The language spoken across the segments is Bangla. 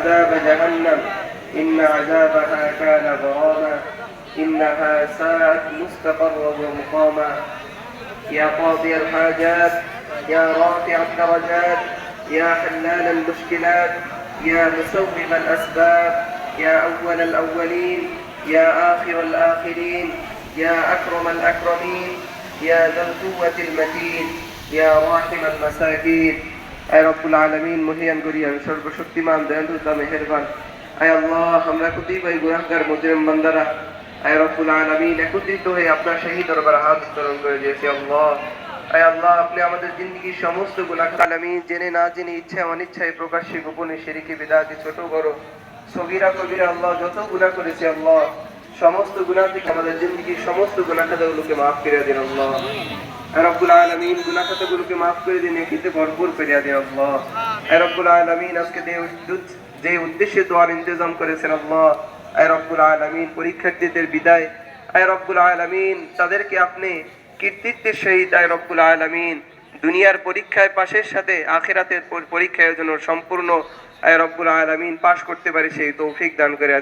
عذاب جهنم إن عذابها كان غراما إنها ساءت مستقرا ومقاما يا قاضي الحاجات يا رافع الدرجات يا حلال المشكلات يا مسوغ الأسباب يا أول الأولين يا آخر الآخرين يا أكرم الأكرمين يا ذا القوة المتين يا راحم المساكين أي رب العالمين مهيان গরিয়ান সর্বশক্তিমান দয়ালু মেহেরবান আয় আল্লাহ আমরা কতিপয় গুনাহগার মুজরিম বান্দারা আয় রব্বুল আলামিন একত্রিত হয়ে আপনার শাহী দরবারে হাত উত্তোলন করে দিয়েছি আল্লাহ আয় আল্লাহ আপনি আমাদের জিন্দেগীর সমস্ত গুনাহ আলামিন জেনে না জেনে ইচ্ছা অনিচ্ছায় প্রকাশ্যে গোপনে শিরকি বিদআতি ছোট বড় সগীরা কবিরা আল্লাহ যত গুনাহ করেছি আল্লাহ সমস্ত গুনাহ থেকে আমাদের জিন্দেগীর সমস্ত গুনাহ খাতাগুলোকে maaf করে দিন আল্লাহ আয় রব্বুল আলামিন গুনাহ খাতাগুলোকে maaf করে দিন নেকিতে ভরপুর করে দিন আল্লাহ আয় রব্বুল আলামিন আজকে যে উদ্দেশ্যে দোয়ার ইন্তজাম করেছেন আল্লাহ আয় রব্বুল আলামিন পরীক্ষার্থীদের বিদায় আয় রব্বুল আলামিন তাদেরকে আপনি কীর্তিত্বের সহিত আয় রব্বুল আলামিন দুনিয়ার পরীক্ষায় পাশের সাথে আখিরাতের পরীক্ষার জন্য সম্পূর্ণ আয় রব্বুল আলামিন পাশ করতে পারে সেই তৌফিক দান করে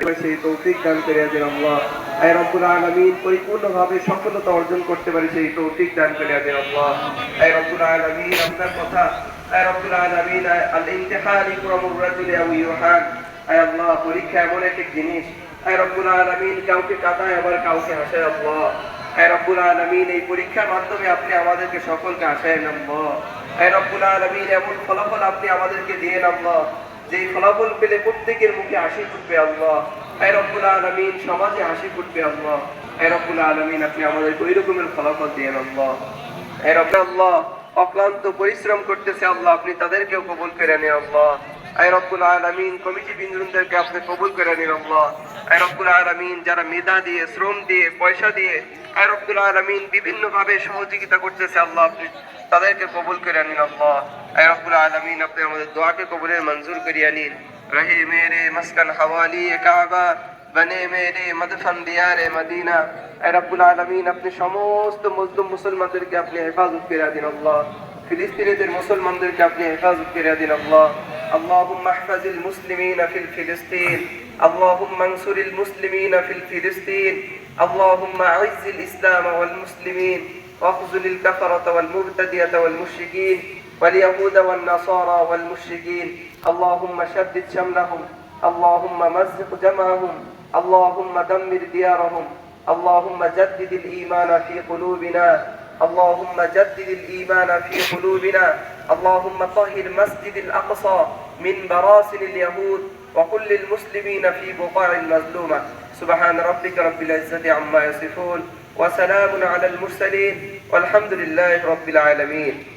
দেন আল্লাহ আয় রব্বুল আলামিন পরিপূর্ণভাবে সফলতা অর্জন করতে পারে সেই তৌফিক দান করে দেন আল্লাহ আয় রব্বুল আলামিন আপনার কথা আয় রব্বুল আলামিন আল ইমতিহান ইকরামুর রাজুলি আও ইউহান আয় আল্লাহ পরীক্ষা এমন এক জিনিস আয় রব্বুল আলামিন কাউকে কাঁদায় আবার কাউকে হাসায় আল্লাহ আয় রব্বুল আলামিন এই পরীক্ষার মাধ্যমে আপনি আমাদেরকে সকলকে হাসায় আল্লাহ আয় রব্বুল আলামিন এমন ফলাফল আপনি আমাদেরকে দিয়ে আল্লাহ যে ফলাফল পেলে প্রত্যেকের মুখে হাসি ফুটবে আল্লাহ আয় রব্বুল আলামিন সমাজে হাসি ফুটবে আল্লাহ আয় রব্বুল আলামিন আপনি আমাদেরকে ওই রকমের ফলাফল দিয়েন আল্লাহ আয় রব্বুল আল্লাহ অক্লান্ত পরিশ্রম করতেছে আল্লাহ আপনি তাদেরকেও কবুল করে নেন আল্লাহ আয় রব্বুল আলামিন কমিটি বৃন্দদেরকে আপনি কবুল করে নিন আল্লাহ আয় রব্বুল আলামিন যারা মেধা দিয়ে শ্রম দিয়ে পয়সা দিয়ে আয় রব্বুল আলামিন বিভিন্ন ভাবে সহযোগিতা করতেছে আল্লাহ আপনি তাদেরকে কবুল করে নিন আল্লাহ আয় রব্বুল আলামিন আপনি আমাদের দোয়াকে কবুলের মঞ্জুর করিয়ে নিন রহে মেরে মাসকান হাওয়ালি কাবা বনে মেরে মদফন দিয়ারে মদিনা আয় রব্বুল আলামিন আপনি সমস্ত মুসলিম মুসলমানদেরকে আপনি হেফাজত করে দিন আল্লাহ ফিলিস্তিনিদের মুসলমানদেরকে আপনি হেফাজত করে দিন আল্লাহ اللهم احفظ المسلمين في فلسطين اللهم انصر المسلمين في فلسطين اللهم اعز الإسلام والمسلمين واخذل الكفرة والمبتدئة والمشركين واليهود والنصارى والمشركين اللهم شدد شملهم اللهم مزق جمعهم اللهم دمر ديارهم اللهم جدد الإيمان في قلوبنا اللهم جدد الإيمان في قلوبنا اللهم طهر مسجد الأقصى من براثن اليهود وكل المسلمين في بقاع المظلومة سبحان ربك رب العزة عما يصفون وسلام على المرسلين والحمد لله رب العالمين